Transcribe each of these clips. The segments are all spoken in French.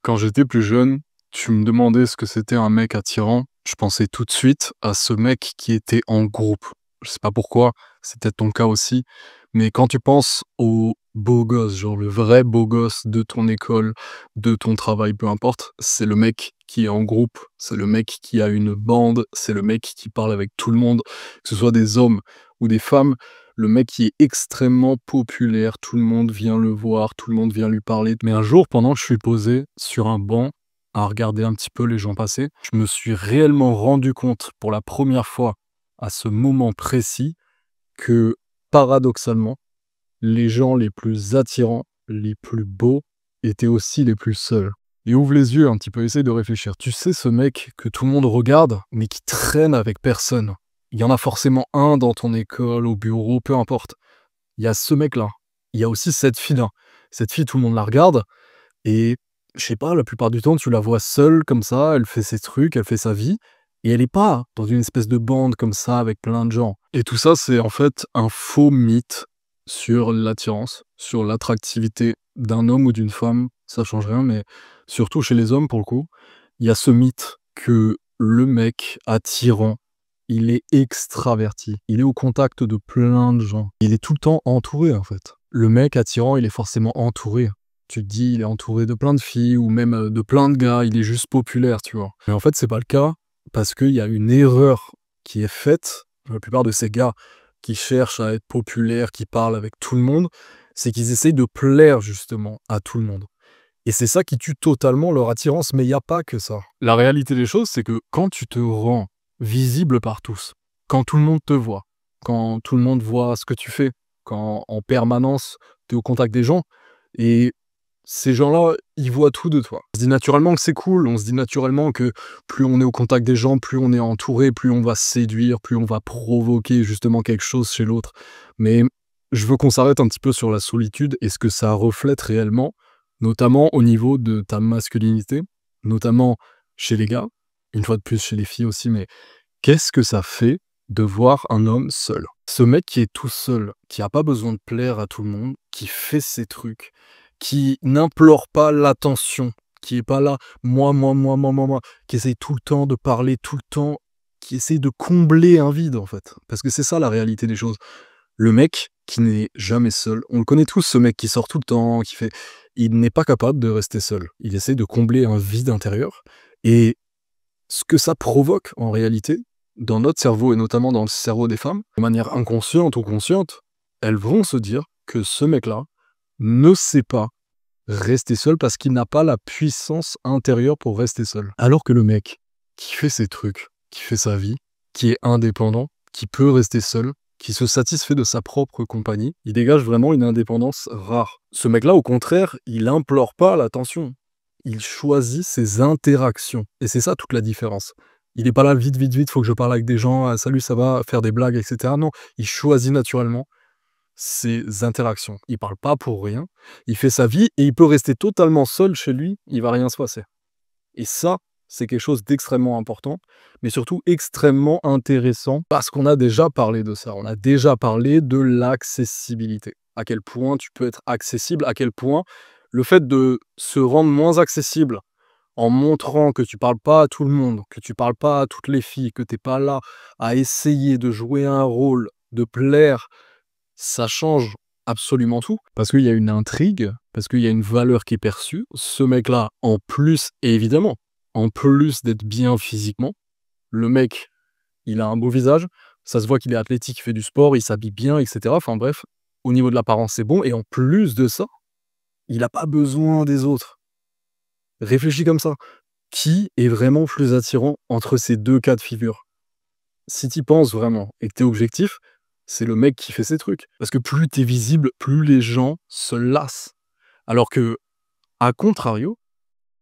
Quand j'étais plus jeune, tu me demandais ce que c'était un mec attirant. Je pensais tout de suite à ce mec qui était en groupe. Je sais pas pourquoi, c'est peut-être ton cas aussi, mais quand tu penses au beau gosse, genre le vrai beau gosse de ton école, de ton travail, peu importe, c'est le mec qui est en groupe, c'est le mec qui a une bande, c'est le mec qui parle avec tout le monde, que ce soit des hommes ou des femmes. Le mec qui est extrêmement populaire, tout le monde vient le voir, tout le monde vient lui parler. Mais un jour, pendant que je suis posé sur un banc à regarder un petit peu les gens passer, je me suis réellement rendu compte pour la première fois à ce moment précis que, paradoxalement, les gens les plus attirants, les plus beaux, étaient aussi les plus seuls. Et ouvre les yeux un petit peu, essaye de réfléchir. Tu sais ce mec que tout le monde regarde, mais qui traîne avec personne. Il y en a forcément un dans ton école, au bureau, peu importe. Il y a ce mec-là. Il y a aussi cette fille-là. Cette fille, tout le monde la regarde et je sais pas, la plupart du temps, tu la vois seule comme ça, elle fait ses trucs, elle fait sa vie et elle est pas dans une espèce de bande comme ça avec plein de gens. Et tout ça, c'est en fait un faux mythe sur l'attirance, sur l'attractivité d'un homme ou d'une femme. Ça change rien, mais surtout chez les hommes, pour le coup, il y a ce mythe que le mec attirant, il est extraverti. Il est au contact de plein de gens. Il est tout le temps entouré, en fait. Le mec attirant, il est forcément entouré. Tu te dis, il est entouré de plein de filles ou même de plein de gars. Il est juste populaire, tu vois. Mais en fait, c'est pas le cas parce qu'il y a une erreur qui est faite. La plupart de ces gars qui cherchent à être populaires, qui parlent avec tout le monde, c'est qu'ils essayent de plaire justement à tout le monde. Et c'est ça qui tue totalement leur attirance, mais il n'y a pas que ça. La réalité des choses, c'est que quand tu te rends visible par tous, quand tout le monde te voit, quand tout le monde voit ce que tu fais, quand en permanence tu es au contact des gens, et ces gens-là, ils voient tout de toi. On se dit naturellement que c'est cool, on se dit naturellement que plus on est au contact des gens, plus on est entouré, plus on va séduire, plus on va provoquer justement quelque chose chez l'autre. Mais je veux qu'on s'arrête un petit peu sur la solitude et ce que ça reflète réellement, notamment au niveau de ta masculinité, notamment chez les gars, une fois de plus chez les filles aussi, mais qu'est-ce que ça fait de voir un homme seul? Ce mec qui est tout seul, qui a pas besoin de plaire à tout le monde, qui fait ses trucs, qui n'implore pas l'attention, qui est pas là, moi, qui essaye tout le temps de parler, tout le temps, qui essaye de combler un vide en fait. Parce que c'est ça la réalité des choses. Le mec qui n'est jamais seul, on le connaît tous, ce mec qui sort tout le temps, qui fait... Il n'est pas capable de rester seul. Il essaie de combler un vide intérieur. Et ce que ça provoque en réalité, dans notre cerveau et notamment dans le cerveau des femmes, de manière inconsciente ou consciente, elles vont se dire que ce mec-là ne sait pas rester seul parce qu'il n'a pas la puissance intérieure pour rester seul. Alors que le mec qui fait ses trucs, qui fait sa vie, qui est indépendant, qui peut rester seul, qui se satisfait de sa propre compagnie, il dégage vraiment une indépendance rare. Ce mec-là, au contraire, il implore pas l'attention. Il choisit ses interactions. Et c'est ça toute la différence. Il n'est pas là, vite, faut que je parle avec des gens, ah, salut, ça va, faire des blagues, etc. Non, il choisit naturellement ses interactions. Il parle pas pour rien, il fait sa vie et il peut rester totalement seul chez lui, il va rien se passer. Et ça, c'est quelque chose d'extrêmement important, mais surtout extrêmement intéressant parce qu'on a déjà parlé de ça. On a déjà parlé de l'accessibilité. À quel point tu peux être accessible, à quel point le fait de se rendre moins accessible en montrant que tu parles pas à tout le monde, que tu parles pas à toutes les filles, que t'es pas là à essayer de jouer un rôle, de plaire, ça change absolument tout. Parce qu'il y a une intrigue, parce qu'il y a une valeur qui est perçue. Ce mec-là, en plus, et évidemment, en plus d'être bien physiquement, le mec, il a un beau visage, ça se voit qu'il est athlétique, il fait du sport, il s'habille bien, etc. Enfin bref, au niveau de l'apparence, c'est bon. Et en plus de ça, il n'a pas besoin des autres. Réfléchis comme ça. Qui est vraiment plus attirant entre ces deux cas de figure? Si tu penses vraiment et que tu es objectif, c'est le mec qui fait ses trucs. Parce que plus tu es visible, plus les gens se lassent. Alors que, à contrario,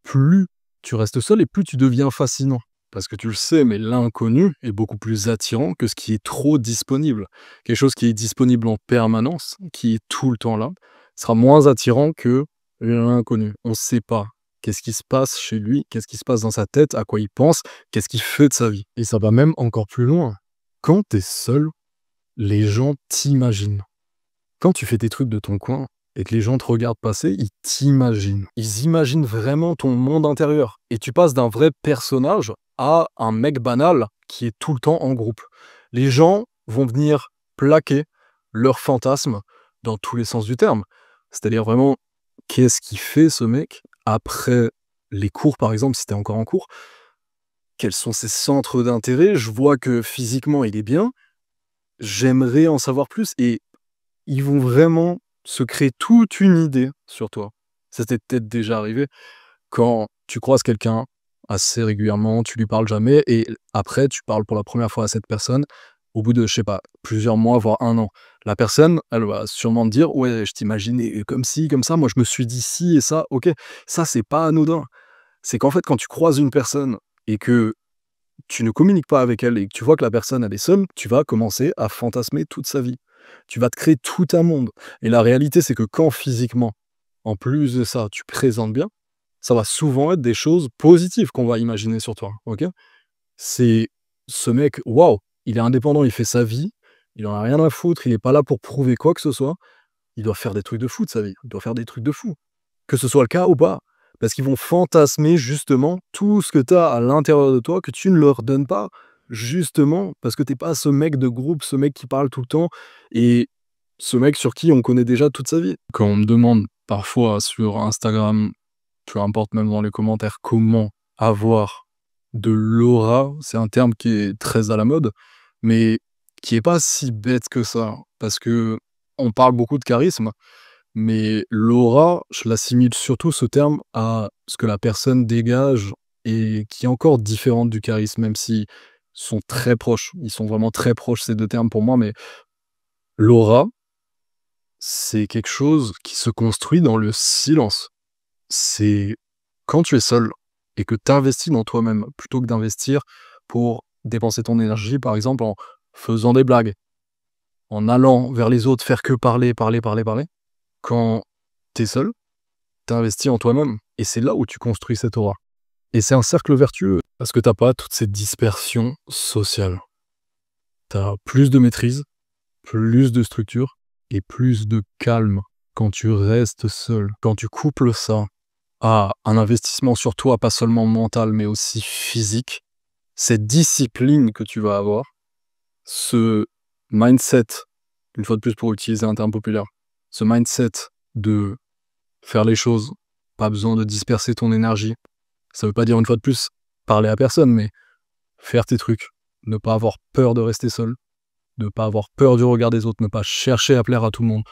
plus tu restes seul et plus tu deviens fascinant. Parce que tu le sais, mais l'inconnu est beaucoup plus attirant que ce qui est trop disponible. Quelque chose qui est disponible en permanence, qui est tout le temps là, sera moins attirant que l'inconnu. On ne sait pas qu'est-ce qui se passe chez lui, qu'est-ce qui se passe dans sa tête, à quoi il pense, qu'est-ce qu'il fait de sa vie. Et ça va même encore plus loin. Quand tu es seul, les gens t'imaginent. Quand tu fais tes trucs de ton coin, et que les gens te regardent passer, ils t'imaginent. Ils imaginent vraiment ton monde intérieur. Et tu passes d'un vrai personnage à un mec banal qui est tout le temps en groupe. Les gens vont venir plaquer leurs fantasmes dans tous les sens du terme. C'est-à-dire vraiment, qu'est-ce qui fait ce mec après les cours, par exemple, si t'es encore en cours? Quels sont ses centres d'intérêt? Je vois que physiquement, il est bien. J'aimerais en savoir plus. Et ils vont vraiment se créer toute une idée sur toi. Ça t'est peut-être déjà arrivé quand tu croises quelqu'un assez régulièrement, tu lui parles jamais et après tu parles pour la première fois à cette personne au bout de, je sais pas, plusieurs mois, voire un an. La personne, elle va sûrement te dire: «Ouais, je t'imaginais comme ci, comme ça, moi je me suis dit ci et ça». OK, ça c'est pas anodin. C'est qu'en fait, quand tu croises une personne et que tu ne communiques pas avec elle et que tu vois que la personne elle est seule, tu vas commencer à fantasmer toute sa vie. Tu vas te créer tout un monde. Et la réalité, c'est que quand physiquement, en plus de ça, tu présentes bien, ça va souvent être des choses positives qu'on va imaginer sur toi. Ok? C'est ce mec, waouh, il est indépendant, il fait sa vie, il en a rien à foutre, il est pas là pour prouver quoi que ce soit. Il doit faire des trucs de fou de sa vie. Il doit faire des trucs de fou. Que ce soit le cas ou pas. Parce qu'ils vont fantasmer justement tout ce que tu as à l'intérieur de toi que tu ne leur donnes pas. Justement parce que t'es pas ce mec de groupe, ce mec qui parle tout le temps et ce mec sur qui on connaît déjà toute sa vie. Quand on me demande parfois sur Instagram, peu importe même dans les commentaires, comment avoir de l'aura, c'est un terme qui est très à la mode, mais qui est pas si bête que ça. Parce que on parle beaucoup de charisme, mais l'aura, je l'assimile surtout ce terme à ce que la personne dégage et qui est encore différente du charisme, même si sont très proches. Ils sont vraiment très proches ces deux termes pour moi, mais l'aura, c'est quelque chose qui se construit dans le silence. C'est quand tu es seul et que tu investis dans toi-même plutôt que d'investir pour dépenser ton énergie, par exemple, en faisant des blagues, en allant vers les autres, faire que parler, parler, parler, parler. Quand tu es seul, t'investis en toi-même. Et c'est là où tu construis cette aura. Et c'est un cercle vertueux, parce que t'as pas toute cette dispersion sociale. T'as plus de maîtrise, plus de structure, et plus de calme quand tu restes seul. Quand tu couples ça à un investissement sur toi, pas seulement mental, mais aussi physique, cette discipline que tu vas avoir, ce mindset, une fois de plus pour utiliser un terme populaire, ce mindset de faire les choses, pas besoin de disperser ton énergie. Ça veut pas dire une fois de plus parler à personne, mais faire tes trucs, ne pas avoir peur de rester seul, ne pas avoir peur du regard des autres, ne pas chercher à plaire à tout le monde,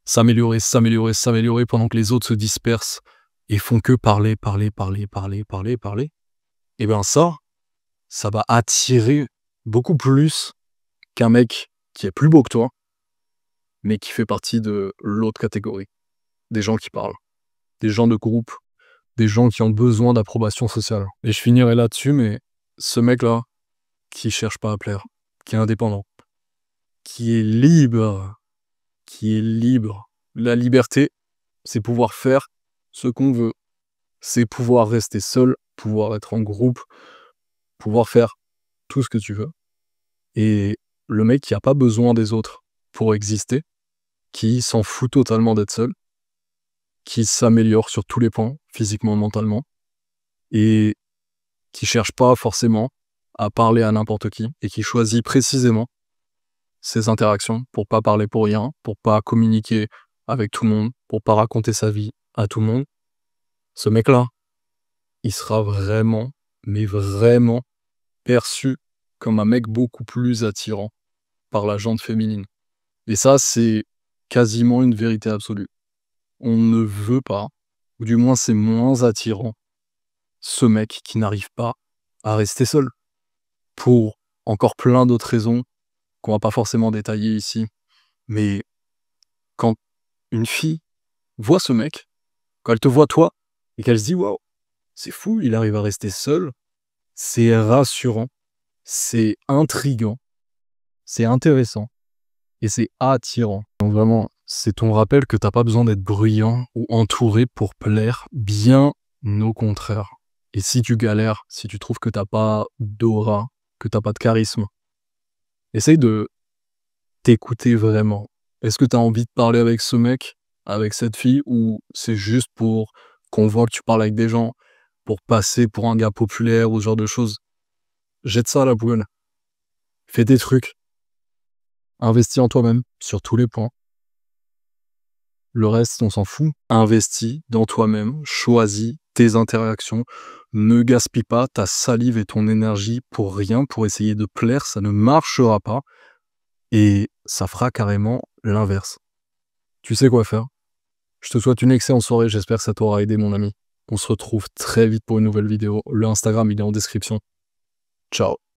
s'améliorer, s'améliorer, s'améliorer pendant que les autres se dispersent et font que parler, parler, parler, parler, parler, parler. Et bien ça va attirer beaucoup plus qu'un mec qui est plus beau que toi, mais qui fait partie de l'autre catégorie. Des gens qui parlent, des gens de groupe, des gens qui ont besoin d'approbation sociale. Et je finirai là-dessus, mais ce mec-là, qui cherche pas à plaire, qui est indépendant, qui est libre, qui est libre. La liberté, c'est pouvoir faire ce qu'on veut. C'est pouvoir rester seul, pouvoir être en groupe, pouvoir faire tout ce que tu veux. Et le mec qui a pas besoin des autres pour exister, qui s'en fout totalement d'être seul, qui s'améliore sur tous les points, physiquement, mentalement, et qui cherche pas forcément à parler à n'importe qui, et qui choisit précisément ses interactions pour pas parler pour rien, pour pas communiquer avec tout le monde, pour pas raconter sa vie à tout le monde. Ce mec-là, il sera vraiment, mais vraiment perçu comme un mec beaucoup plus attirant par la gente féminine. Et ça, c'est quasiment une vérité absolue. On ne veut pas, ou du moins c'est moins attirant, ce mec qui n'arrive pas à rester seul. Pour encore plein d'autres raisons qu'on va pas forcément détailler ici. Mais quand une fille voit ce mec, quand elle te voit toi, et qu'elle se dit waouh, c'est fou, il arrive à rester seul, c'est rassurant, c'est intriguant, c'est intéressant et c'est attirant. Donc vraiment, c'est ton rappel que t'as pas besoin d'être bruyant ou entouré pour plaire, bien au contraire. Et si tu galères, si tu trouves que t'as pas d'aura, que t'as pas de charisme, essaye de t'écouter vraiment. Est-ce que t'as envie de parler avec ce mec avec cette fille ou c'est juste pour qu'on voit que tu parles avec des gens, pour passer pour un gars populaire ou ce genre de choses. Jette ça à la poubelle. Fais des trucs. Investis en toi-même sur tous les points. Le reste, on s'en fout. Investis dans toi-même. Choisis tes interactions. Ne gaspille pas ta salive et ton énergie pour rien, pour essayer de plaire. Ça ne marchera pas. Et ça fera carrément l'inverse. Tu sais quoi faire. Je te souhaite une excellente soirée. J'espère que ça t'aura aidé, mon ami. On se retrouve très vite pour une nouvelle vidéo. Le Instagram, il est en description. Ciao.